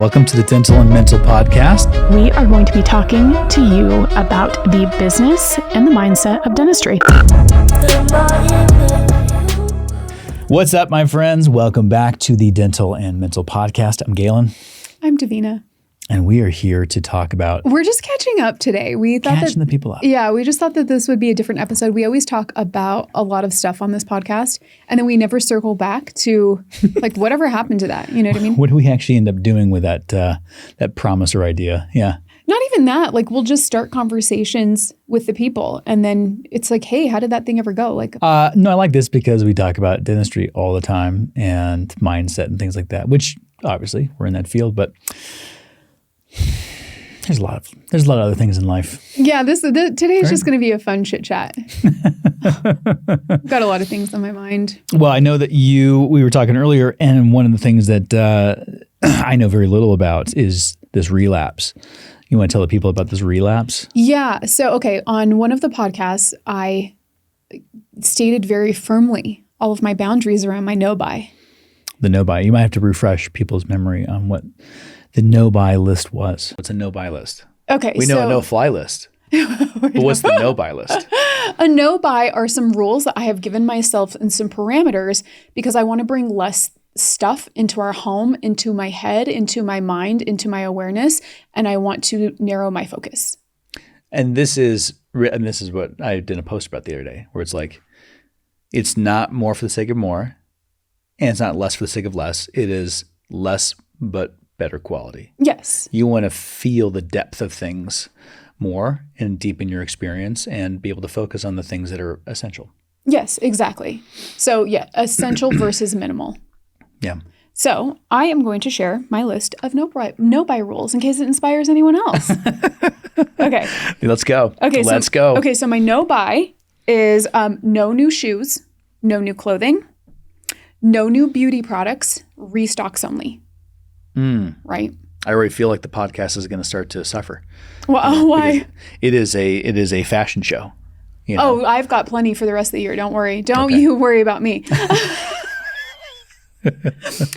Welcome to the Dental and Mental Podcast. We are going to be talking to you about the business and the mindset of dentistry. What's up, my friends? Welcome back to the Dental and Mental Podcast. I'm Galen. I'm Davina. And we are here to talk about... We're just catching up today. We thought catching the people up. Yeah, we just thought that this would be a different episode. We always talk about a lot of stuff on this podcast, and then we never circle back to like whatever happened to that. You know what I mean? What do we actually end up doing with that promise or idea? Yeah. Not even that. Like we'll just start conversations with the people, and then it's like, hey, how did that thing ever go? Like, no, I like this because we talk about dentistry all the time and mindset and things like that. Which obviously we're in that field, but there's a lot of other things in life. Yeah, today's just going to be a fun chit chat. Got a lot of things on my mind. Well, I know that we were talking earlier, and one of the things that I know very little about is this relapse. You want to tell the people about this relapse? Yeah. So, okay, on one of the podcasts, I stated very firmly all of my boundaries around my no-buy. The no-buy. You might have to refresh people's memory on what the no-buy list was. What's a no-buy list? Okay, we know a no-fly list. But what's the no-buy list? A no-buy are some rules that I have given myself and some parameters because I want to bring less stuff into our home, into my head, into my mind, into my awareness, and I want to narrow my focus. And this is what I did a post about the other day, where it's like, it's not more for the sake of more, and it's not less for the sake of less. It is less, but better quality. Yes. You want to feel the depth of things more and deepen your experience and be able to focus on the things that are essential. Yes, exactly. So yeah, essential versus minimal. Yeah. So I am going to share my list of no-buy rules in case it inspires anyone else. Okay. Let's go. Okay. Let's go. Okay. So my no-buy is no new shoes, no new clothing, no new beauty products, restocks only. Right. I already feel like the podcast is going to start to suffer. Well, why? It is a fashion show. You know? Oh, I've got plenty for the rest of the year. Don't worry. Don't you worry about me.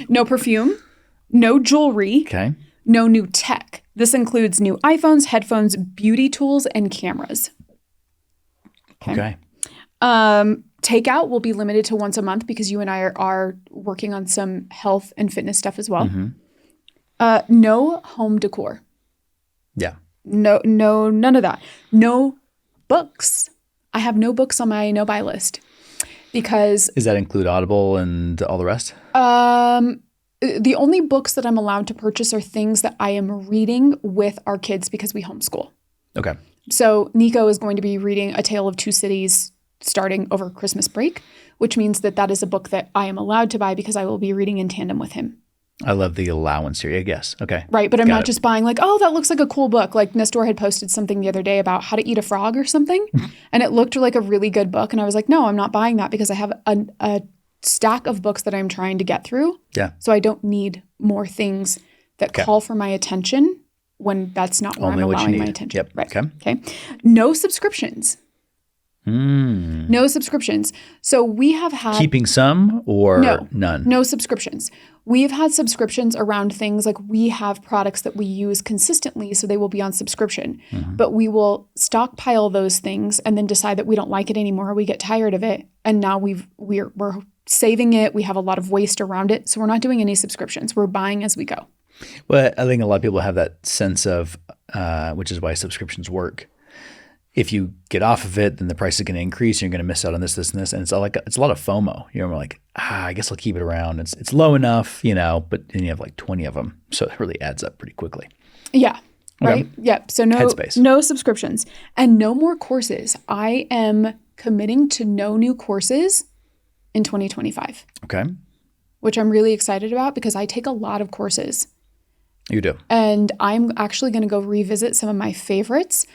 No perfume, no jewelry, no new tech. This includes new iPhones, headphones, beauty tools, and cameras. Okay. Takeout will be limited to once a month because you and I are working on some health and fitness stuff as well. Mm-hmm. No home decor. Yeah. No, none of that. No books. I have no books on my no-buy list because... Does that include Audible and all the rest? The only books that I'm allowed to purchase are things that I am reading with our kids because we homeschool. Okay. So Nico is going to be reading A Tale of Two Cities starting over Christmas break, which means that is a book that I am allowed to buy because I will be reading in tandem with him. I love the allowance here, I guess. Okay. Right, but I'm not just buying like, oh, that looks like a cool book. Like Nestor had posted something the other day about how to eat a frog or something, and it looked like a really good book. And I was like, no, I'm not buying that because I have a stack of books that I'm trying to get through. Yeah. So I don't need more things that call for my attention when that's not where I'm allowing my attention. Yep. Right. Okay. No subscriptions. No subscriptions. So we have had... Keeping some or none? No subscriptions. We've had subscriptions around things like we have products that we use consistently, so they will be on subscription. Mm-hmm. But we will stockpile those things and then decide that we don't like it anymore. We get tired of it. And now we're saving it. We have a lot of waste around it. So we're not doing any subscriptions. We're buying as we go. Well, I think a lot of people have that sense of, which is why subscriptions work. If you get off of it, then the price is going to increase. And you're going to miss out on this, and this. And it's a lot of FOMO. You're like, I guess I'll keep it around. It's low enough, but then you have like 20 of them. So it really adds up pretty quickly. Yeah. Right. Okay. Yep. So Headspace. No subscriptions and no more courses. I am committing to no new courses in 2025. Okay. Which I'm really excited about because I take a lot of courses. You do. And I'm actually going to go revisit some of my favorites.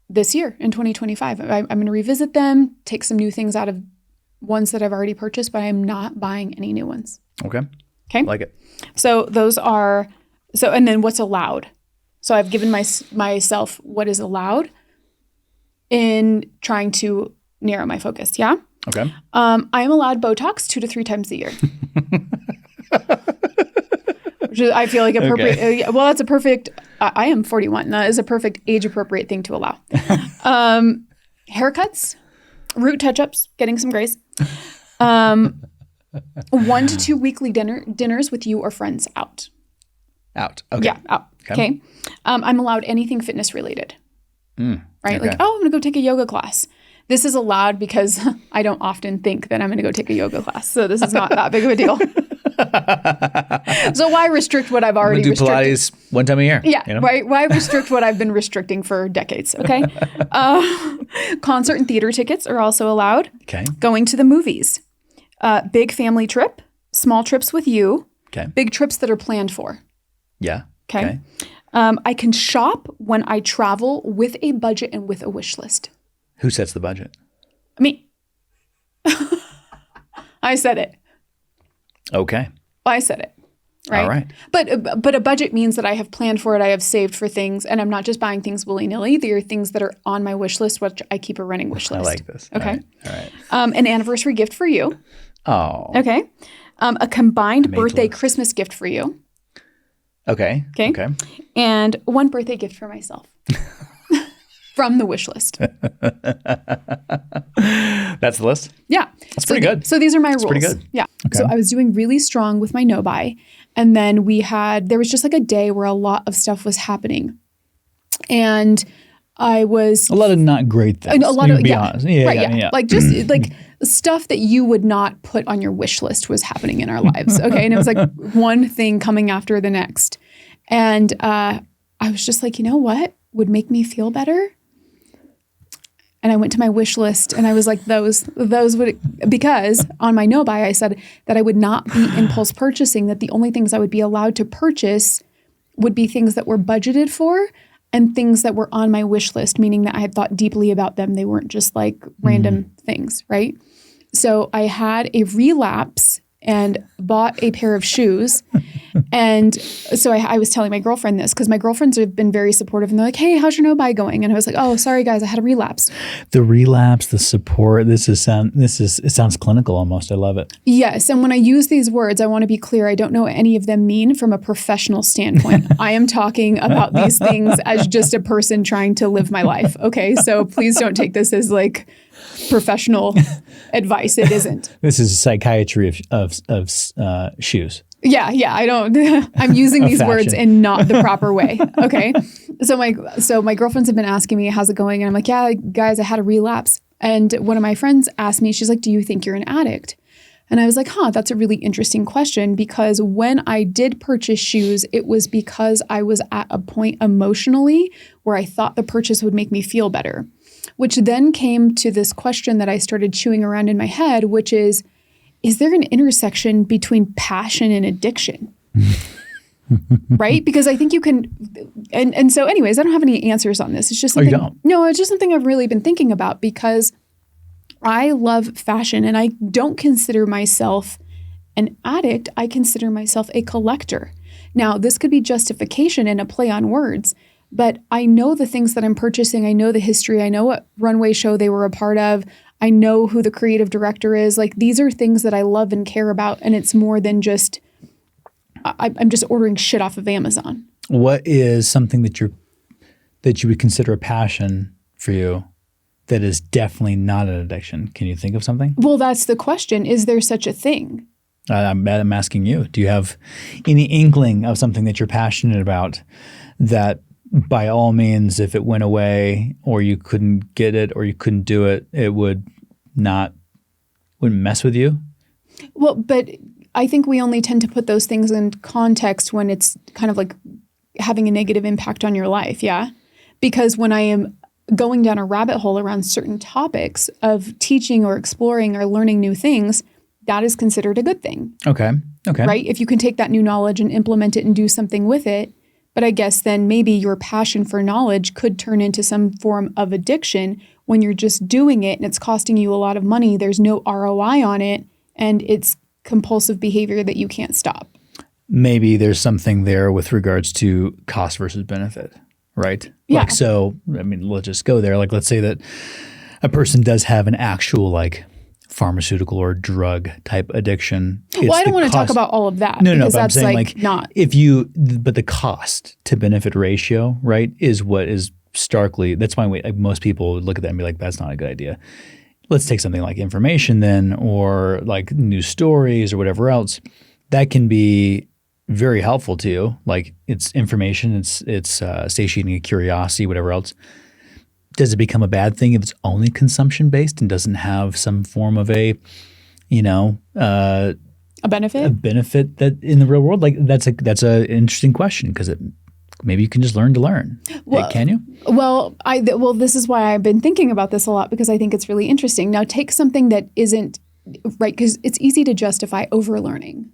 This year in 2025. I'm going to revisit them, take some new things out of ones that I've already purchased, but I am not buying any new ones. Okay. Okay. Like it. So those are, and then what's allowed. So I've given myself what is allowed in trying to narrow my focus. Yeah. Okay. I am allowed Botox 2 to 3 times a year. I feel like appropriate. Well, that's a perfect. I am 41. That is a perfect age appropriate thing to allow. Haircuts, root touch-ups, getting some grace. 1 to 2 weekly dinners with you or friends out. Out. Okay. Yeah, out. Okay. I'm allowed anything fitness related. Right? Okay. Like, oh, I'm going to go take a yoga class. This is allowed because I don't often think that I'm going to go take a yoga class. So this is not that big of a deal. So why restrict what I've already do restricted? Pilates one time a year. Yeah. You know? Why restrict what I've been restricting for decades? Okay. Concert and theater tickets are also allowed. Okay. Going to the movies. Big family trip. Small trips with you. Okay. Big trips that are planned for. Yeah. Okay. I can shop when I travel with a budget and with a wish list. Who sets the budget? Me. I said it. Okay. I said it. Right. All right. But a budget means that I have planned for it. I have saved for things, and I'm not just buying things willy-nilly. They are things that are on my wish list, which I keep a running wish list. I like this. Okay. All right. An anniversary gift for you. Oh. Okay. A combined Made birthday list. Christmas gift for you. Okay. Okay. Okay. And 1 birthday gift for myself. From the wish list. That's the list? Yeah. That's pretty good. So these are my rules. pretty good. Yeah. Okay. So I was doing really strong with my no buy. And then there was just like a day where a lot of stuff was happening. And I was A lot of not great things. a lot of, to be yeah. honest. Yeah, Right. yeah, Yeah. yeah. Like just like stuff that you would not put on your wish list was happening in our lives. Okay. And it was like one thing coming after the next. And I was just like, you know what would make me feel better? And I went to my wish list and I was like, those would, because on my no buy, I said that I would not be impulse purchasing, that the only things I would be allowed to purchase would be things that were budgeted for and things that were on my wish list, meaning that I had thought deeply about them. They weren't just like random things, right? So I had a relapse and bought a pair of shoes. And so I was telling my girlfriend this because my girlfriends have been very supportive and they're like, hey, how's your no buy going? And I was like, oh, sorry guys, I had a relapse. The relapse, the support, it sounds clinical almost. I love it. Yes. And when I use these words, I want to be clear. I don't know what any of them mean from a professional standpoint. I am talking about these things as just a person trying to live my life. Okay. So please don't take this as like professional advice. It isn't. This is psychiatry of shoes. Yeah. I don't, I'm using these words in not the proper way. Okay. So my girlfriends have been asking me, how's it going? And I'm like, yeah, guys, I had a relapse. And one of my friends asked me, she's like, do you think you're an addict? And I was like, that's a really interesting question, because when I did purchase shoes, it was because I was at a point emotionally where I thought the purchase would make me feel better, which then came to this question that I started chewing around in my head, which is there an intersection between passion and addiction? Right? Because I think you can, and so anyways, I don't have any answers on this. It's just something, you don't? No, it's just something I've really been thinking about, because I love fashion and I don't consider myself an addict. I consider myself a collector. Now, this could be justification and a play on words, but I know the things that I'm purchasing. I know the history. I know what runway show they were a part of. I know who the creative director is. Like, these are things that I love and care about. And it's more than just, I'm just ordering shit off of Amazon. What is something that you would consider a passion for you that is definitely not an addiction? Can you think of something? Well, that's the question. Is there such a thing? I'm asking you. Do you have any inkling of something that you're passionate about that by all means, if it went away or you couldn't get it or you couldn't do it, it wouldn't mess with you? Well, but I think we only tend to put those things in context when it's kind of like having a negative impact on your life. Yeah. Because when I am going down a rabbit hole around certain topics of teaching or exploring or learning new things, that is considered a good thing. Okay. Right? If you can take that new knowledge and implement it and do something with it. But I guess then maybe your passion for knowledge could turn into some form of addiction when you're just doing it and it's costing you a lot of money. There's no ROI on it and it's compulsive behavior that you can't stop. Maybe there's something there with regards to cost versus benefit, right? Yeah. Like, so, I mean, let's just go there. Like, let's say that a person does have an actual like pharmaceutical or drug type addiction. Well, I don't want to talk about all of that. No, because but I'm that's saying like not. But the cost to benefit ratio, right, is what is starkly, that's why most people would look at that and be like, that's not a good idea. Let's take something like information then, or like news stories or whatever else. That can be very helpful to you. Like it's information, it's satiating a curiosity, whatever else. Does it become a bad thing if it's only consumption based and doesn't have some form of a benefit? A benefit that in the real world? Like that's a interesting question because maybe you can just learn to learn. Well, can you? Well, this is why I've been thinking about this a lot because I think it's really interesting. Now take something that isn't right because it's easy to justify overlearning,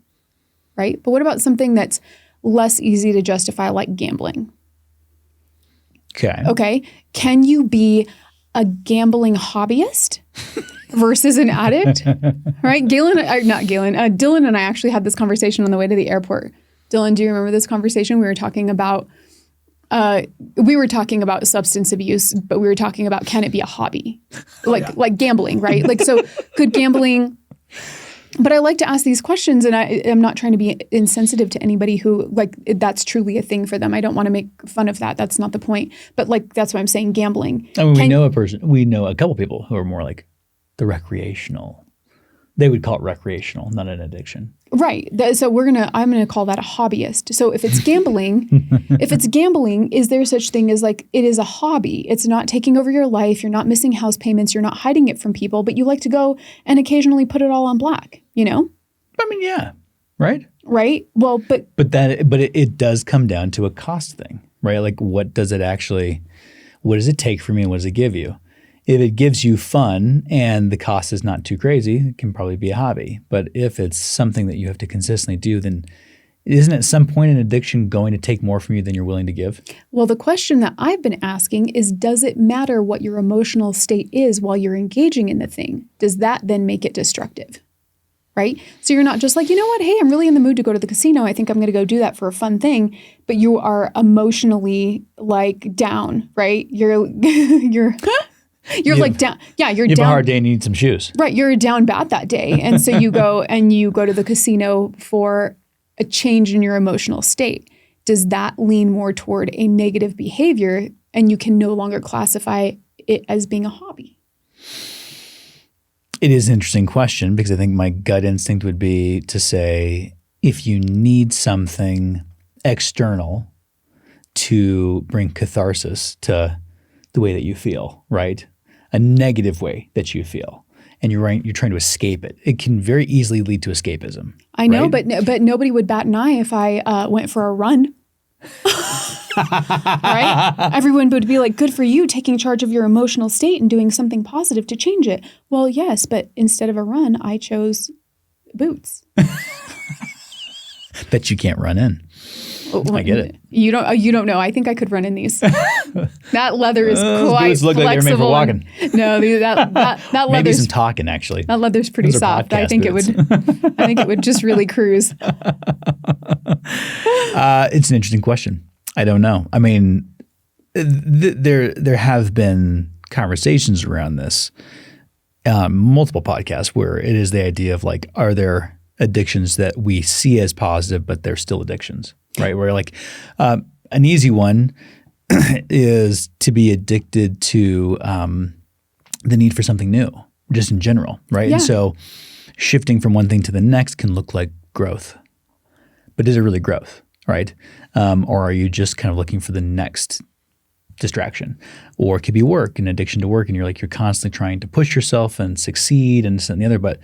right? But what about something that's less easy to justify like gambling? Okay. Can you be a gambling hobbyist versus an addict? Right? Dylan and I actually had this conversation on the way to the airport. Dylan, do you remember this conversation? We were talking about substance abuse, but we were talking about can it be a hobby? Like gambling, right? Like so could gambling. But I like to ask these questions, and I'm not trying to be insensitive to anybody who like that's truly a thing for them. I don't want to make fun of that. That's not the point. But like that's why I'm saying gambling. I mean, we know a couple people who are more like the recreational. They would call it recreational, not an addiction. Right. So I'm gonna call that a hobbyist. So if it's gambling, is there such thing as like it is a hobby? It's not taking over your life. You're not missing house payments. You're not hiding it from people, but you like to go and occasionally put it all on black. You know? I mean, yeah. Right. Right. Well, but it does come down to a cost thing, right? Like what does it take from you and what does it give you? If it gives you fun and the cost is not too crazy, it can probably be a hobby. But if it's something that you have to consistently do, then isn't at some point an addiction going to take more from you than you're willing to give? Well, the question that I've been asking is, does it matter what your emotional state is while you're engaging in the thing? Does that then make it destructive? Right? So you're not just like, you know what? Hey, I'm really in the mood to go to the casino. I think I'm going to go do that for a fun thing. But you are emotionally like down, right? You're like down. Yeah, you're down. You have a hard day and you need some shoes. Right. You're down bad that day. And so you go to the casino for a change in your emotional state. Does that lean more toward a negative behavior and you can no longer classify it as being a hobby? It is an interesting question because I think my gut instinct would be to say if you need something external to bring catharsis to the way that you feel, right? A negative way that you feel, and you're trying to escape it. It can very easily lead to escapism. I know, right? but nobody would bat an eye if I went for a run. Right? Everyone would be like, good for you taking charge of your emotional state and doing something positive to change it. Well, yes, but instead of a run, I chose boots. Bet you can't run in. I get it. You don't know. I think I could run in these. That leather is quite boots look flexible. Like they're made for walking. No, that leather. Maybe some talking actually. That leather's pretty soft. I think boots. it would just really cruise. It's an interesting question. I don't know. I mean, there have been conversations around this, multiple podcasts where it is the idea of like, are there addictions that we see as positive, but they're still addictions, right? Where like an easy one is to be addicted to the need for something new, just in general, right? Yeah. And so shifting from one thing to the next can look like growth, but is it really growth, right? Or are you just kind of looking for the next distraction? Or it could be work, an addiction to work, and you're constantly trying to push yourself and succeed and this and the other, but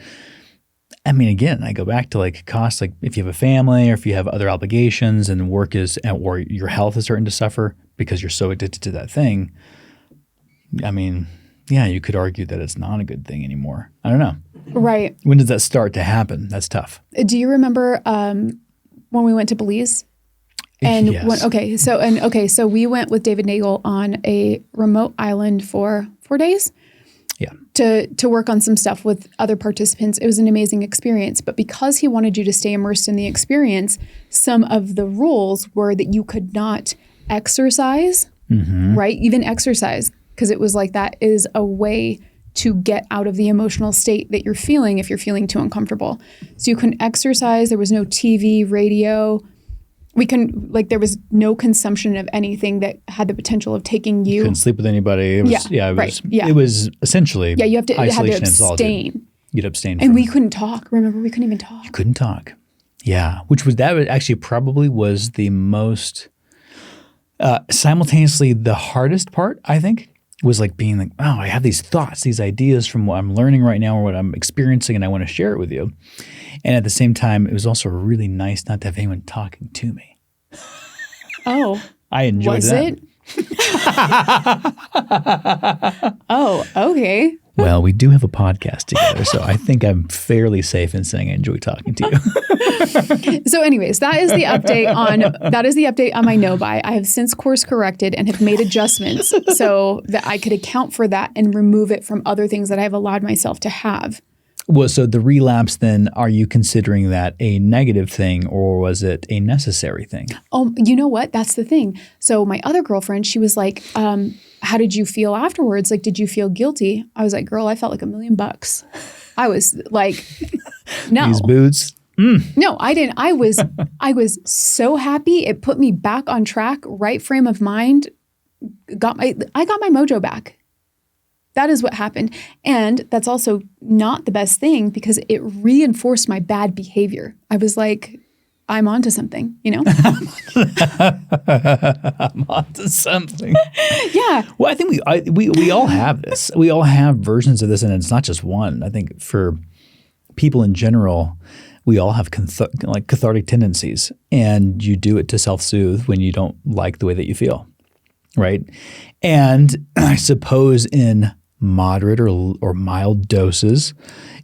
I mean, again, I go back to like cost, like if you have a family or if you have other obligations and work or your health is starting to suffer because you're so addicted to that thing. I mean, yeah, you could argue that it's not a good thing anymore. I don't know. Right. When does that start to happen? That's tough. Do you remember when we went to Belize? And yes. So we went with David Nagel on a remote island for 4 days. Yeah. To work on some stuff with other participants. It was an amazing experience. But because he wanted you to stay immersed in the experience, some of the rules were that you could not exercise, right? Even exercise, because it was like that is a way to get out of the emotional state that you're feeling if you're feeling too uncomfortable. So you couldn't exercise. There was no TV, radio. There was no consumption of anything that had the potential of taking you. Couldn't sleep with anybody. It was essentially you have to isolation and abstain. solitude. You'd abstain. And we couldn't talk. Remember, we couldn't even talk. You couldn't talk. Yeah, that actually probably was the most simultaneously the hardest part, I think, was like being like, oh, I have these thoughts, these ideas from what I'm learning right now or what I'm experiencing, and I want to share it with you. And at the same time, it was also really nice not to have anyone talking to me. Oh. I enjoyed that. Was it? Oh, okay. Well, we do have a podcast together, so I think I'm fairly safe in saying I enjoy talking to you. So anyways, that is the update on my no buy. I have since course corrected and have made adjustments so that I could account for that and remove it from other things that I've allowed myself to have. Well, so the relapse then, are you considering that a negative thing or was it a necessary thing? Oh, you know what? That's the thing. So my other girlfriend, she was like, how did you feel afterwards? Like, did you feel guilty? I was like, girl, I felt like $1 million. I was like, no. These boots. No, I didn't. I was so happy. It put me back on track, right frame of mind. I got my mojo back. That is what happened. And that's also not the best thing because it reinforced my bad behavior. I was like, I'm onto something, you know? I'm onto something. Yeah. Well, I think we all have this. We all have versions of this, and it's not just one. I think for people in general, we all have cathartic tendencies, and you do it to self-soothe when you don't like the way that you feel, right? And I suppose in moderate or mild doses,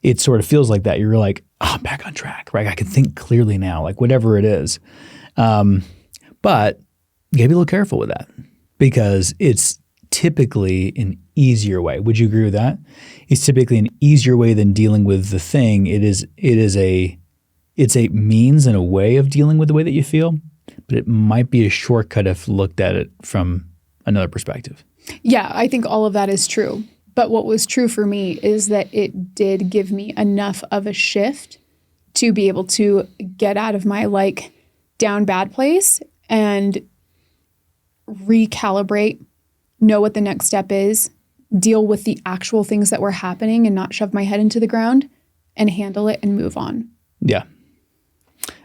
it sort of feels like that. You're like, I'm back on track, right? I can think clearly now, like whatever it is. But you gotta be a little careful with that because it's typically an easier way. Would you agree with that? It's typically an easier way than dealing with the thing. It's a means and a way of dealing with the way that you feel, but it might be a shortcut if looked at it from another perspective. Yeah, I think all of that is true. But what was true for me is that it did give me enough of a shift to be able to get out of my like down bad place and recalibrate, know what the next step is, deal with the actual things that were happening and not shove my head into the ground and handle it and move on. Yeah.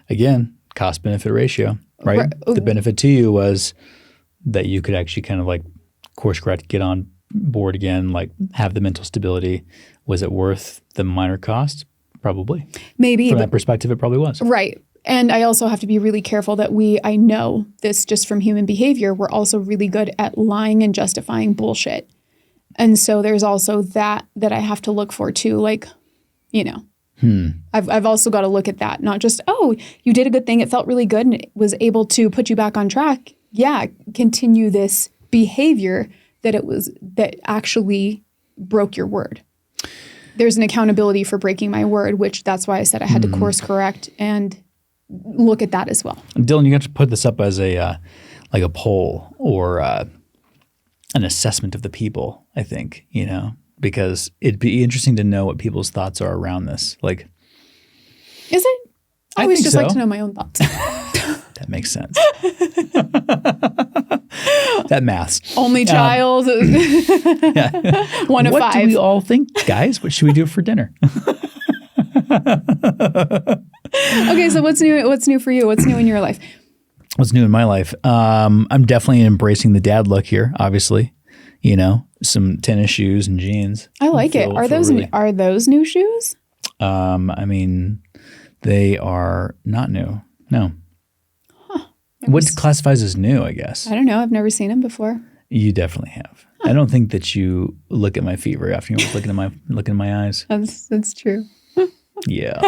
Again, cost benefit ratio, right? The benefit to you was that you could actually kind of like course correct, get on board again, like have the mental stability. Was it worth the minor cost? Probably. Maybe. From that perspective, it probably was. Right. And I also have to be really careful that I know this just from human behavior, we're also really good at lying and justifying bullshit. And so there's also that I have to look for too. Like, you know, I've also got to look at that, not just, oh, you did a good thing. It felt really good and it was able to put you back on track. Yeah. Continue this behavior that actually broke your word. There's an accountability for breaking my word, which that's why I said I had to course correct and look at that as well. Dylan, you have to put this up as a poll or an assessment of the people, I think, you know, because it'd be interesting to know what people's thoughts are around this. Like, is it? I always just like to know my own thoughts. That makes sense. That maths. Only child. Yeah. One of what 5. What do we all think, guys? What should we do for dinner? Okay, so what's new? What's new for you? What's new in your life? What's new in my life? I'm definitely embracing the dad look here. Obviously, you know, some tennis shoes and jeans. I like it. Are those new shoes? I mean, they are not new. No. What classifies as new, I guess? I don't know. I've never seen them before. You definitely have. I don't think that you look at my feet very often. You're looking in my eyes. That's true. Yeah.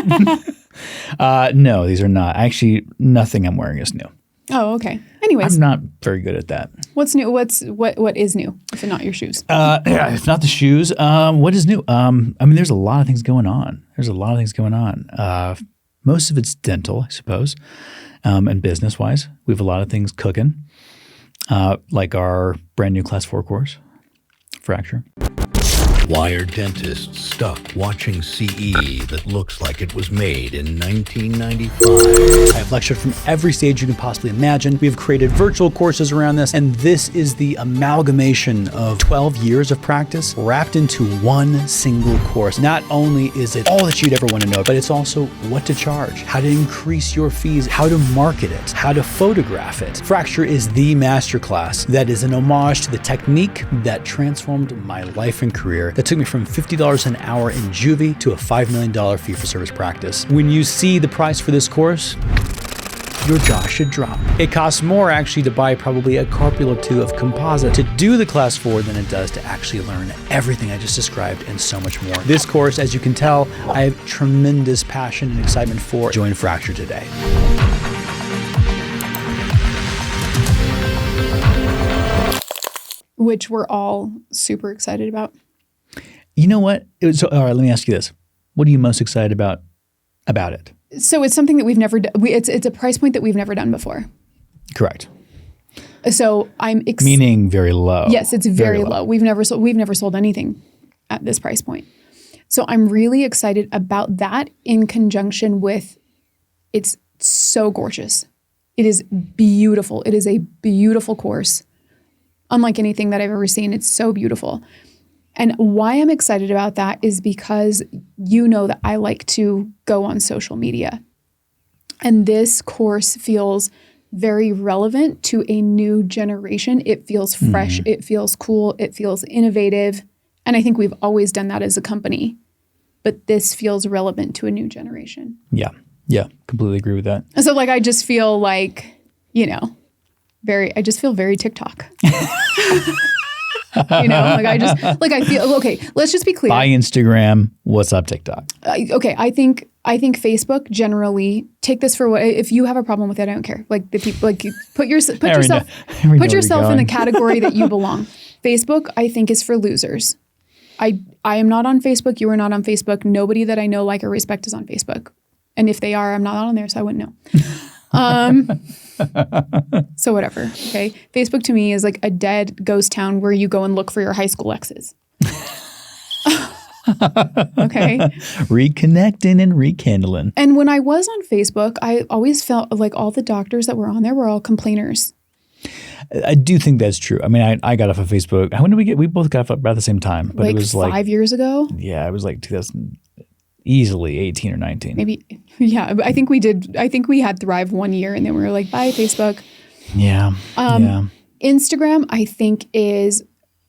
No, these are not. Actually, nothing I'm wearing is new. Oh, okay. Anyways. I'm not very good at that. What's new? What is new if not your shoes? Yeah, if not the shoes, what is new? I mean, there's a lot of things going on. Most of it's dental, I suppose. And business-wise, we have a lot of things cooking, like our brand new Class 4 course, Fracture. Why are dentists stuck watching CE that looks like it was made in 1995? I have lectured from every stage you can possibly imagine. We have created virtual courses around this, and this is the amalgamation of 12 years of practice wrapped into one single course. Not only is it all that you'd ever want to know, but it's also what to charge, how to increase your fees, how to market it, how to photograph it. Fracture is the masterclass that is an homage to the technique that transformed my life and career, that took me from $50 an hour in juvie to a $5 million fee-for-service practice. When you see the price for this course, your jaw should drop. It costs more actually to buy probably a carpal or two of composite to do the class 4 than it does to actually learn everything I just described and so much more. This course, as you can tell, I have tremendous passion and excitement for. Join Fracture today. Which we're all super excited about. You know what? All right, let me ask you this. What are you most excited about it? So it's something that we've never done. It's a price point that we've never done before. Correct. So I'm meaning very low. Yes, it's very low. We've never sold anything at this price point. So I'm really excited about that in conjunction with it's so gorgeous. It is beautiful. It is a beautiful course. Unlike anything that I've ever seen, it's so beautiful. And why I'm excited about that is because you know that I like to go on social media. And this course feels very relevant to a new generation. It feels fresh. It feels cool. It feels innovative. And I think we've always done that as a company. But this feels relevant to a new generation. Yeah. Yeah. Completely agree with that. So I just feel like, I just feel very TikTok. I feel, okay, let's just be clear. Buy Instagram, what's up TikTok? Okay, I think Facebook generally, take this for what, if you have a problem with it, I don't care. Like the people, put yourself in the category that you belong. Facebook, I think, is for losers. I am not on Facebook. You are not on Facebook. Nobody that I know, like, or respect is on Facebook. And if they are, I'm not on there, so I wouldn't know. So whatever. Okay. Facebook to me is like a dead ghost town where you go and look for your high school exes. Okay. Reconnecting and rekindling. And when I was on Facebook, I always felt like all the doctors that were on there were all complainers. I do think that's true. I mean, I got off of Facebook. When did we get? We both got off about the same time, but it was 5 years ago. Yeah, it was like 2000, easily 18 or 19. Maybe. Yeah, I think we did. I think we had Thrive 1 year, and then we were like, bye, Facebook. Yeah. Yeah. Instagram, I think, is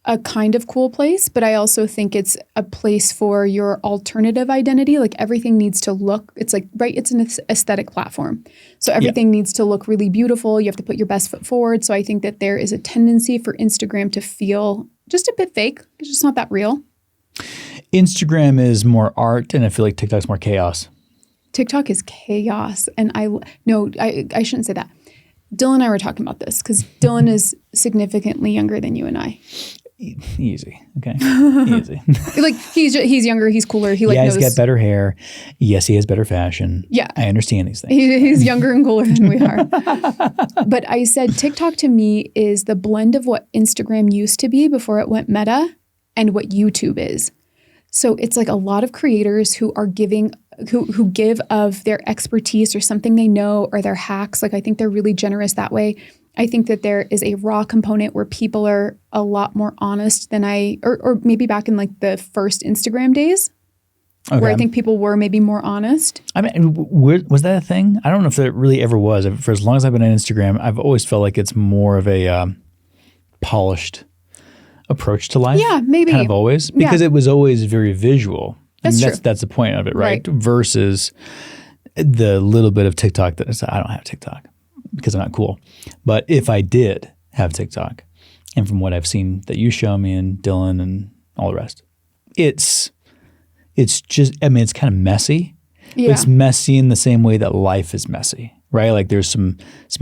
a kind of cool place, but I also think it's a place for your alternative identity. Like everything needs to look, it's like, right, it's an aesthetic platform. So everything needs to look really beautiful. You have to put your best foot forward. So I think that there is a tendency for Instagram to feel just a bit fake. It's just not that real. Instagram is more art, and I feel like TikTok's more chaos. TikTok is chaos. And I shouldn't say that. Dylan and I were talking about this because Dylan is significantly younger than you and I. Easy. Okay. Easy. Like he's younger, he's cooler. He's got better hair. Yes, he has better fashion. Yeah. I understand these things. He's younger and cooler than we are. But I said TikTok to me is the blend of what Instagram used to be before it went meta and what YouTube is. So it's like a lot of creators who are who give of their expertise or something they know or their hacks. Like I think they're really generous that way. I think that there is a raw component where people are a lot more honest than or maybe back in like the first Instagram days, where I think people were maybe more honest. I mean, was that a thing? I don't know if that really ever was. For as long as I've been on Instagram, I've always felt like it's more of a approach to life. Yeah, maybe. Kind of always. Because it was always very visual. That's true. That's the point of it, right? Versus the little bit of TikTok that I don't have TikTok because I'm not cool. But if I did have TikTok, and from what I've seen that you show me and Dylan and all the rest, it's just, I mean, it's kind of messy. Yeah. But it's messy in the same way that life is messy, right? Like there's some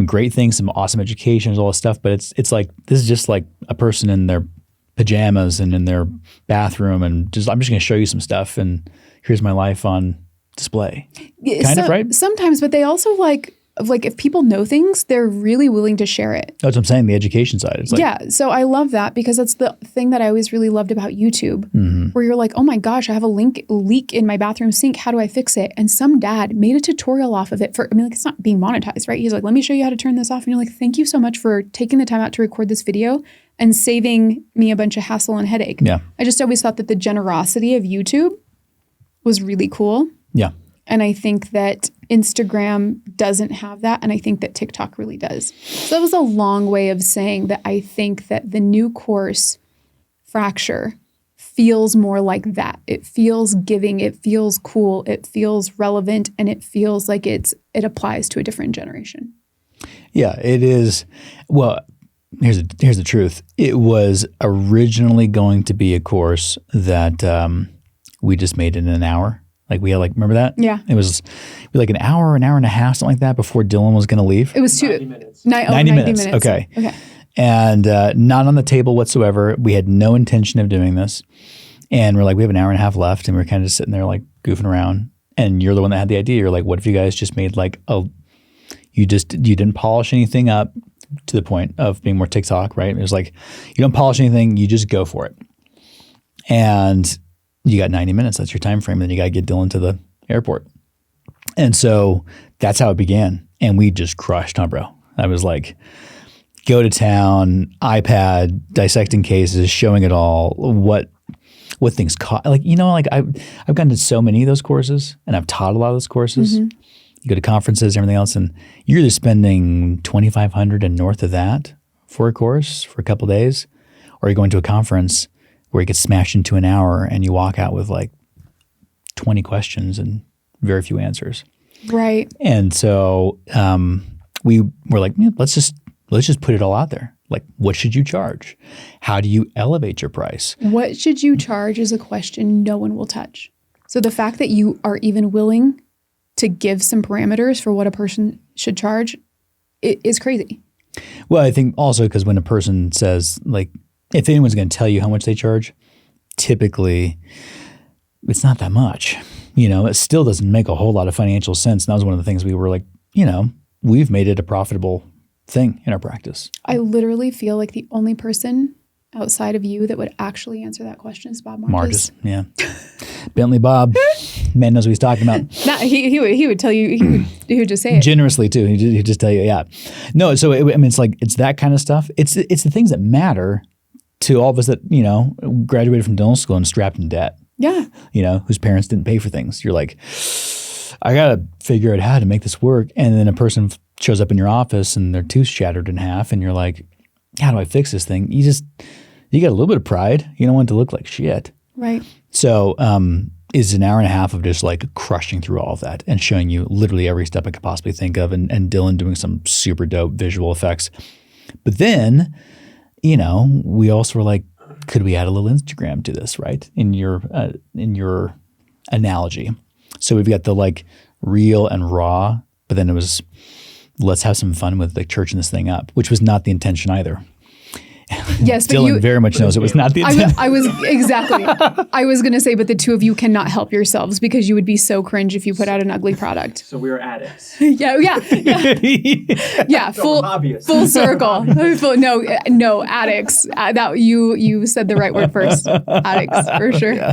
great things, some awesome education, all this stuff, but it's like, this is just like a person in their pajamas and in their bathroom and I'm just going to show you some stuff and here's my life on display. Kind of, right? Sometimes, but they also like like if people know things, they're really willing to share it. That's what I'm saying, the education side. It's like, Yeah. So I love that because that's the thing that I always really loved about YouTube, where you're like, oh my gosh, I have a leak in my bathroom sink. How do I fix it? And some dad made a tutorial off of it like it's not being monetized, right? He's like, let me show you how to turn this off. And you're like, thank you so much for taking the time out to record this video and saving me a bunch of hassle and headache. Yeah. I just always thought that the generosity of YouTube was really cool. Yeah. And I think that Instagram doesn't have that. And I think that TikTok really does. So that was a long way of saying that I think that the new course, Fracture, feels more like that. It feels giving. It feels cool. It feels relevant. And it feels like it applies to a different generation. Yeah, it is. Well, here's the truth. It was originally going to be a course that we just made in an hour. Like we had remember that? Yeah. It was like an hour and a half, something like that before Dylan was going to leave. It was 90 minutes. 90 minutes. Okay. And not on the table whatsoever. We had no intention of doing this. And we're like, we have an hour and a half left. And we're kind of just sitting there like goofing around. And you're the one that had the idea. You're like, what if you guys just made you didn't polish anything up to the point of being more TikTok, right? It was like, you don't polish anything, you just go for it. And you got 90 minutes. That's your time frame. Then you got to get Dylan to the airport. And so that's how it began. And we just crushed, huh, bro? I was like, go to town, iPad, dissecting cases, showing it all, what things cost. I've gone to so many of those courses and I've taught a lot of those courses. You go to conferences and everything else, and you're either spending $2,500 and north of that for a course for a couple of days, or you're going to a conference where it gets smashed into an hour and you walk out with like 20 questions and very few answers. Right. And so we were like, let's just put it all out there. Like, what should you charge? How do you elevate your price? What should you charge is a question no one will touch. So the fact that you are even willing to give some parameters for what a person should charge is crazy. Well, I think also because when a person says, like, if anyone's going to tell you how much they charge, typically it's not that much. It still doesn't make a whole lot of financial sense. And that was one of the things we were like, we've made it a profitable thing in our practice. I literally feel like the only person outside of you that would actually answer that question is Bob Marcus. Yeah. Bentley Bob, man knows what he's talking about. He would tell you, he would just say it. Generously too. He'd just tell you, yeah. No, so it's that kind of stuff. It's the things that matter to all of us that, graduated from dental school and strapped in debt. Yeah. Whose parents didn't pay for things. You're like, I got to figure out how to make this work. And then a person shows up in your office and their tooth's shattered in half and you're like, how do I fix this thing? You got a little bit of pride. You don't want it to look like shit. Right. So it's an hour and a half of just like crushing through all of that and showing you literally every step I could possibly think of, and Dylan doing some super dope visual effects. But then, we also were like, could we add a little Instagram to this, right? In your analogy. So we've got the like real and raw, but then it was, let's have some fun with like churching this thing up, which was not the intention either. Yes, but Dylan very much knows it was not the intent. I was exactly. I was going to say, but the two of you cannot help yourselves because you would be so cringe if you put out an ugly product. So we were addicts. Yeah. Full circle. No, addicts. That you said the right word first. Addicts for sure.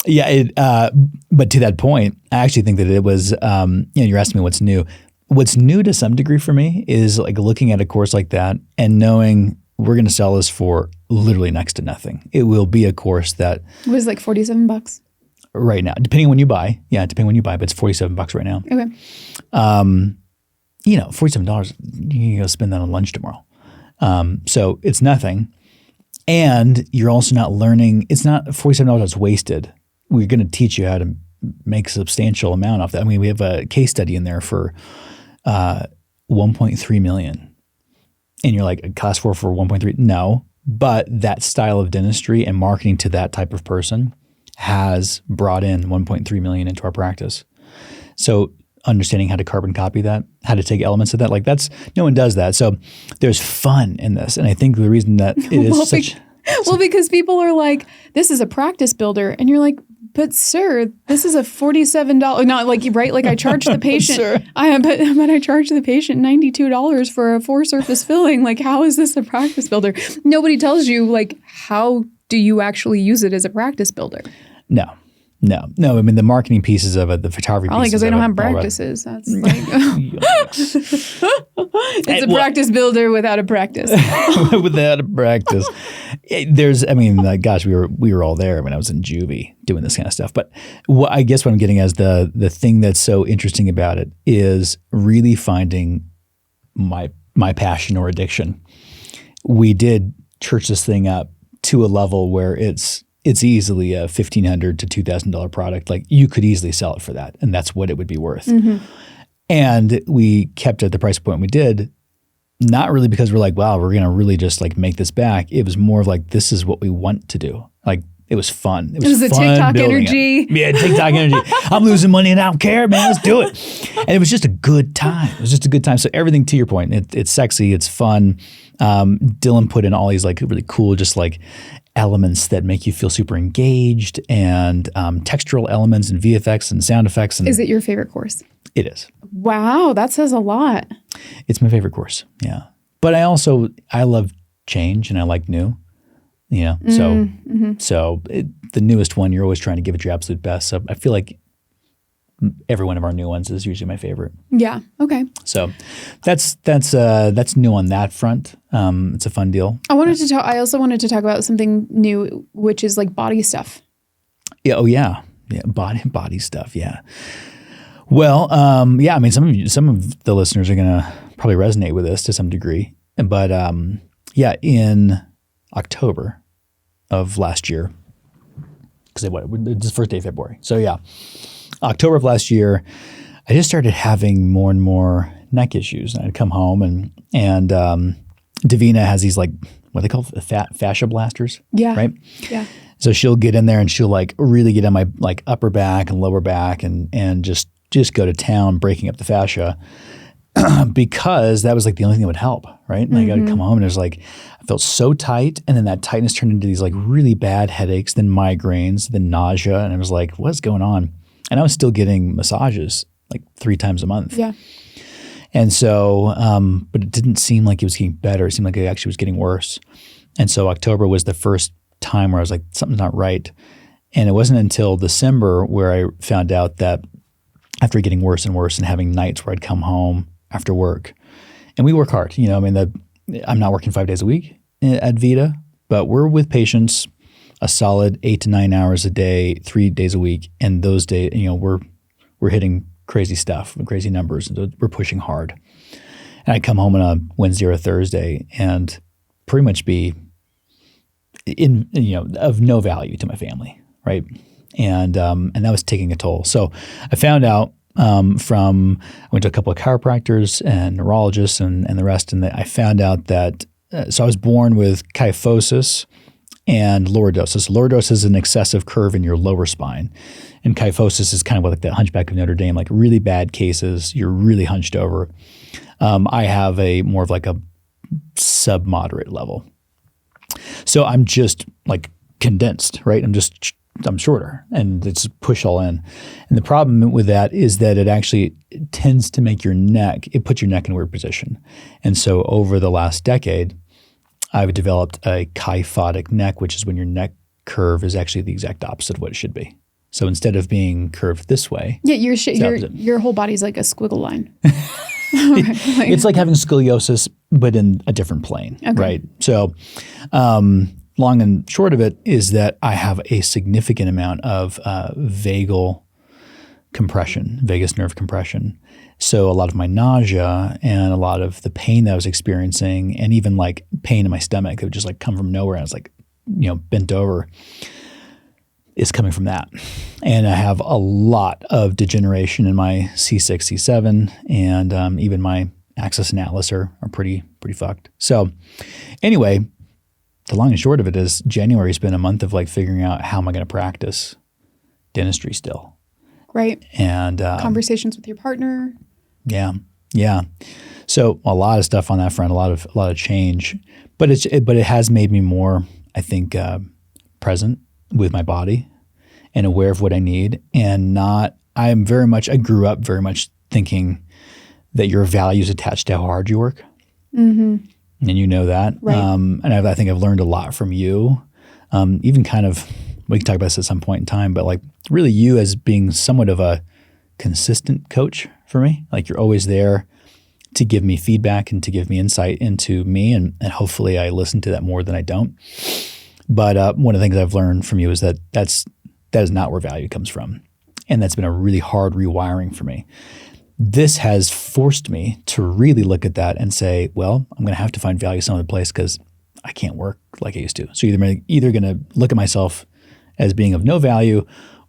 Yeah. But to that point, I actually think that it was. You're asking me what's new. What's new to some degree for me is like looking at a course like that and knowing we're going to sell this for literally next to nothing. It will be a course that was like $47 right now, depending on when you buy. Yeah, depending on when you buy, but it's $47 right now. Okay. $47, you can go spend that on lunch tomorrow. So it's nothing. And you're also not learning. It's not $47 that's wasted. We're going to teach you how to make a substantial amount off that. I mean, we have a case study in there for 1.3 million. And you're like, class 4 for 1.3? No. But that style of dentistry and marketing to that type of person has brought in 1.3 million into our practice. So understanding how to carbon copy that, how to take elements of that, like that's, no one does that. So there's fun in this. And I think the reason that it is because people are like, this is a practice builder. And you're like, But sir, this is a $47. Not like right, like I charge the patient. Sure. But I charge the patient $92 for a 4-surface filling. Like, how is this a practice builder? Nobody tells you like how do you actually use it as a practice builder? No. I mean, the marketing pieces of it, the photography Probably pieces because they don't of have it, all that. practices. That's like it's a practice builder without a practice. Without a practice. Gosh, we were all there when I was in juvie doing this kind of stuff. But I guess what I'm getting at is the thing that's so interesting about it is really finding my passion or addiction. We did church this thing up to a level where it's easily a $1,500 to $2,000 product. Like you could easily sell it for that, and that's what it would be worth. Mm-hmm. And we kept at the price point we did, not really because we're like, wow, we're going to really just like make this back. It was more of like, this is what we want to do. Like it was fun. It was the fun TikTok building energy. it. Yeah, TikTok energy. I'm losing money and I don't care, man. Let's do it. And it was just a good time. It was just a good time. So everything to your point, it's sexy, it's fun. Dylan put in all these like really cool, just like elements that make you feel super engaged and textural elements and VFX and sound effects. And Is it your favorite course? It is. Wow, that says a lot. It's my favorite course. Yeah. But I love change and I like new. Yeah. So the newest one, you're always trying to give it your absolute best. So I feel like every one of our new ones is usually my favorite. Yeah. Okay. So that's new on that front. It's a fun deal. I also wanted to talk about something new, which is like body stuff. Yeah. Oh yeah. Yeah. Body stuff. Yeah. Well, yeah. I mean, some of the listeners are gonna probably resonate with this to some degree, but yeah, in October of last year, because it's the first day of February. So yeah, October of last year, I just started having more and more neck issues. And I'd come home and Davina has these like, what they call fascia blasters. Yeah. Right. Yeah. So she'll get in there and she'll like really get on my like upper back and lower back and just go to town breaking up the fascia because that was like the only thing that would help. Right. And I got to come home and it was like, I felt so tight. And then that tightness turned into these like really bad headaches, then migraines, then nausea. And I was like, what's going on? And I was still getting massages like 3 times a month. Yeah. And so, but it didn't seem like it was getting better. It seemed like it actually was getting worse. And so October was the first time where I was like, something's not right. And it wasn't until December where I found out that after getting worse and worse and having nights where I'd come home after work, and we work hard, I mean, I'm not working 5 days a week at Vita, but we're with patients a solid 8 to 9 hours a day, 3 days a week. And those days, we're hitting crazy stuff, crazy numbers. We're pushing hard. And I'd come home on a Wednesday or a Thursday and pretty much be of no value to my family. Right. And that was taking a toll. So I found out I went to a couple of chiropractors and neurologists and the rest. And I found out that, so I was born with kyphosis and lordosis. Lordosis is an excessive curve in your lower spine. And kyphosis is kind of like the Hunchback of Notre Dame, like really bad cases. You're really hunched over. I have more of like a submoderate level. So I'm just like condensed, right? I'm shorter and it's push all in. And the problem with that is that it tends to make it puts your neck in a weird position. And so over the last decade, I've developed a kyphotic neck, which is when your neck curve is actually the exact opposite of what it should be. So instead of being curved this way, yeah, your whole body's like a squiggle line. It's like having scoliosis, but in a different plane, okay. Right? So long and short of it is that I have a significant amount of vagus nerve compression. So a lot of my nausea and a lot of the pain that I was experiencing and even like pain in my stomach that would just like come from nowhere. I was like, bent over is coming from that. And I have a lot of degeneration in my C6, C7, and even my axis and atlas are pretty fucked. So anyway, the long and short of it is January has been a month of like figuring out how am I going to practice dentistry still. Right. And conversations with your partner. Yeah. Yeah. So a lot of stuff on that front, a lot of change, but it has made me more, I think, present with my body and aware of what I need, and not, I grew up very much thinking that your value is attached to how hard you work. Mm-hmm. And you know that. Right. And I think I've learned a lot from you, even kind of, we can talk about this at some point in time, but like really you as being somewhat of a consistent coach for me. Like you're always there to give me feedback and to give me insight into me. And hopefully I listen to that more than I don't. But one of the things I've learned from you is that is not where value comes from. And that's been a really hard rewiring for me. This has forced me to really look at that and say, well, I'm going to have to find value some other place because I can't work like I used to. So either going to look at myself as being of no value,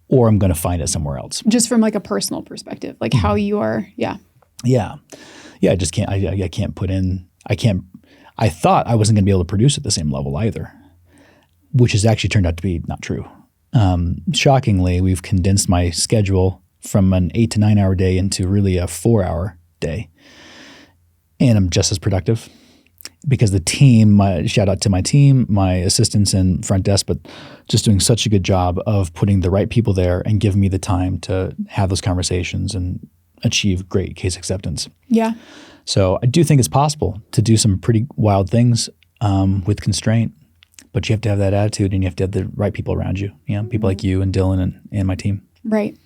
or I'm going to find it somewhere else. Just from like a personal perspective, like how you are. Yeah. Yeah. Yeah. I just can't, I can't put in, I thought I wasn't going to be able to produce at the same level either, which has actually turned out to be not true. Shockingly, we've condensed my schedule from an 8 to 9 hour day into really a 4-hour day. And I'm just as productive because the team, shout out to my team, my assistants and front desk, but just doing such a good job of putting the right people there and giving me the time to have those conversations and achieve great case acceptance. Yeah. So I do think it's possible to do some pretty wild things with constraint, but you have to have that attitude and you have to have the right people around you. You know, people like you and Dylan and my team. Right.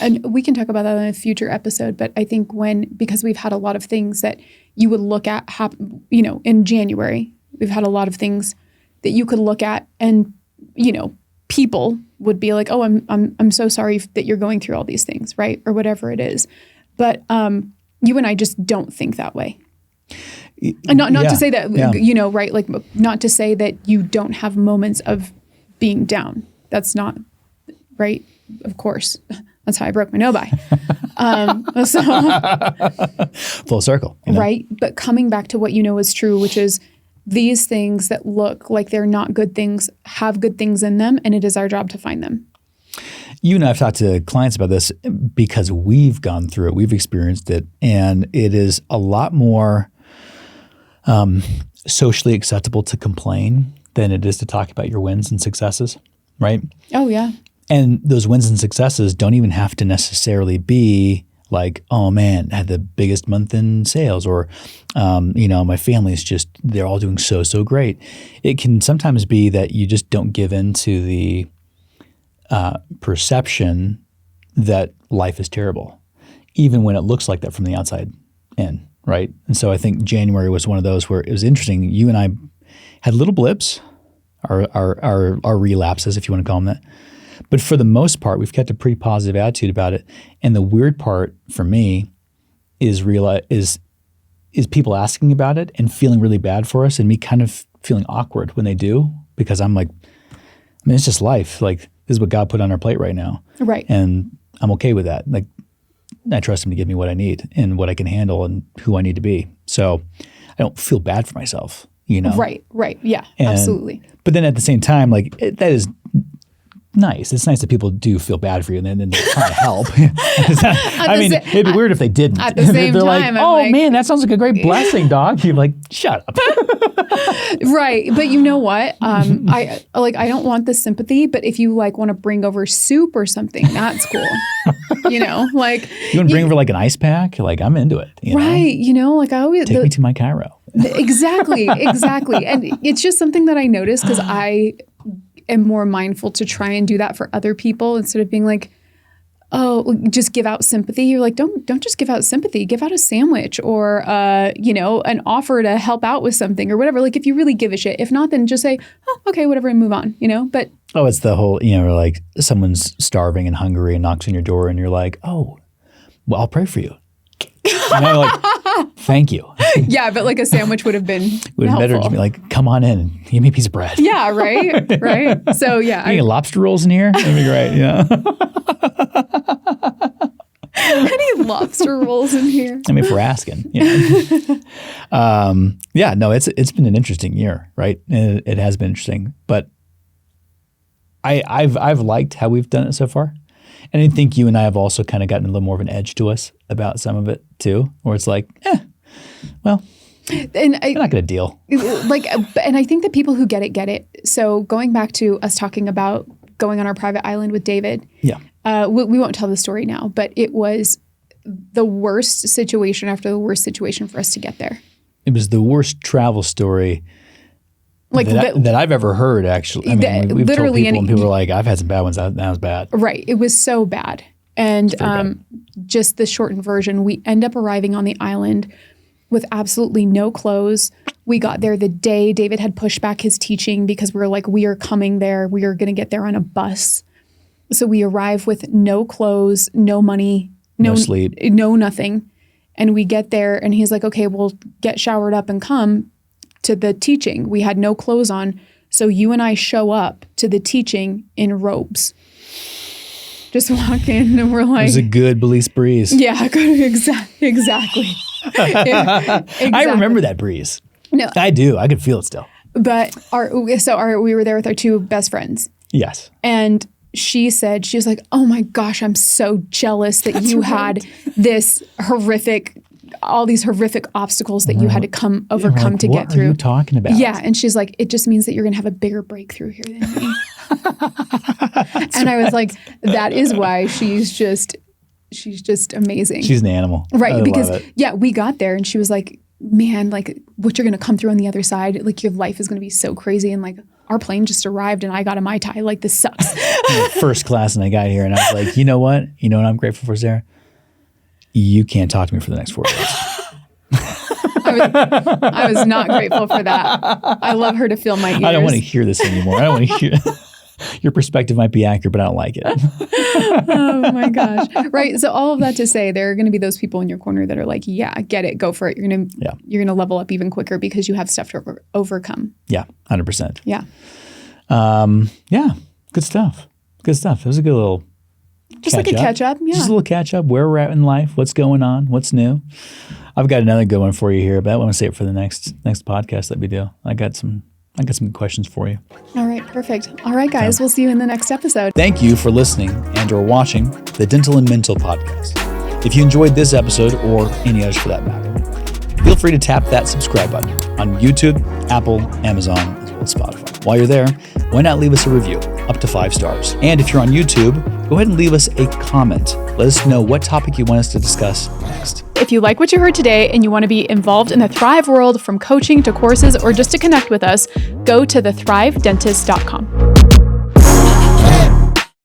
And we can talk about that in a future episode, but I think because we've had a lot of things that you would look at, in January, we've had a lot of things that you could look at and, people would be like, oh, I'm so sorry that you're going through all these things, right? Or whatever it is. But you and I just don't think that way. And not to say that, right? Like not to say that you don't have moments of being down. That's not right. Of course. That's how I broke my no-buy. Full circle. Right. But coming back to what you know is true, which is these things that look like they're not good things have good things in them, and it is our job to find them. You and I have talked to clients about this because we've gone through it. We've experienced it. And it is a lot more socially acceptable to complain than it is to talk about your wins and successes, right? Oh, yeah. And those wins and successes don't even have to necessarily be like, oh man, I had the biggest month in sales, or, my family's just, they're all doing so great. It can sometimes be that you just don't give in to the perception that life is terrible, even when it looks like that from the outside in, right? And so I think January was one of those where it was interesting. You and I had little blips, our relapses, if you want to call them that. But for the most part, we've kept a pretty positive attitude about it. And the weird part for me is people asking about it and feeling really bad for us, and me kind of feeling awkward when they do, because I'm like, it's just life. Like, this is what God put on our plate right now. Right. And I'm okay with that. Like, I trust him to give me what I need and what I can handle and who I need to be. So I don't feel bad for myself, Right. Yeah, absolutely. But then at the same time, like, that is nice. It's nice that people do feel bad for you and then they're trying to help. It'd be weird if they didn't. At the same they're time, like, man, that sounds like a great blessing, dog. You're like, shut up. Right. But you know what? I don't want the sympathy, but if you want to bring over soup or something, that's cool. You want to bring over like an ice pack? Like, I'm into it. Right. I always take me to my Cairo. Exactly. And it's just something that I noticed because I am more mindful to try and do that for other people instead of being like, oh, just give out sympathy. You're like, don't just give out sympathy. Give out a sandwich or, an offer to help out with something or whatever. Like, if you really give a shit. If not, then just say, oh, okay, whatever, and move on, But it's the whole, like someone's starving and hungry and knocks on your door and you're like, oh, well, I'll pray for you. Thank you. Yeah, but like a sandwich would have been would have better to be like, come on in and give me a piece of bread. Yeah, right. So yeah, any lobster rolls in here? That'd be great. Yeah. Any lobster rolls in here? If we're asking. It's been an interesting year, right? It has been interesting, but I've liked how we've done it so far. And I think you and I have also kind of gotten a little more of an edge to us about some of it too, where it's like, well, I'm not going to deal. And I think that people who get it. So going back to us talking about going on our private island with David. Yeah. We won't tell the story now, but it was the worst situation after the worst situation for us to get there. It was the worst travel story Like that I've ever heard, actually. I mean, we've told people and people are like, I've had some bad ones. That was bad. Right. It was so bad. And just the shortened version, we end up arriving on the island with absolutely no clothes. We got there the day David had pushed back his teaching because we were like, we are coming there. We are going to get there on a bus. So we arrive with no clothes, no money, No sleep. no nothing. And we get there and he's like, okay, we'll get showered up and come to the teaching. We had no clothes on. So you and I show up to the teaching in robes. Just walk in and we're like, It was a good police breeze. yeah, exactly. I remember that breeze. No, I do. I could feel it still. but we were there with our two best friends, Yes. and she was like, "Oh my gosh, I'm so jealous that you had all these horrific obstacles that you had to overcome like, to what get through." What are you talking about? Yeah, and she's like, "It just means that you're gonna have a bigger breakthrough here than me." And I was like, "That is why she's just amazing." She's an animal. Right, I because love it. yeah, we got there and she was like, man, like what you're going to come through on the other side, like your life is going to be so crazy. And like our plane just arrived and I got a Mai Tai, like this sucks. First class and I got here and I was like, you know what? You know what I'm grateful for, Sarah? You can't talk to me for the next 4 days. I was not grateful for that. I love her to feel my ears. I don't want to hear this anymore. I don't want to hear your perspective might be accurate, but I don't like it. Oh my gosh. Right. So all of that to say, there are going to be those people in your corner that are like, yeah, get it, go for it. You're going to level up even quicker because you have stuff to overcome. Yeah. 100%. Yeah. Yeah. Good stuff. Good stuff. It was a good little Like a catch up. Yeah. Just a little catch up, where we're at in life, what's going on, what's new. I've got another good one for you here, but I want to save it for the next podcast that we do. I got some questions for you. All right, perfect. All right, guys, we'll see you in the next episode. Thank you for listening and or watching the Dental and Mental podcast. If you enjoyed this episode or any others for that matter, feel free to tap that subscribe button on YouTube, Apple, Amazon, as well as Spotify. While you're there, why not leave us a review up to 5 stars? And if you're on YouTube, go ahead and leave us a comment. Let us know what topic you want us to discuss next. If you like what you heard today and you want to be involved in the Thrive world from coaching to courses or just to connect with us, go to thethrivedentist.com.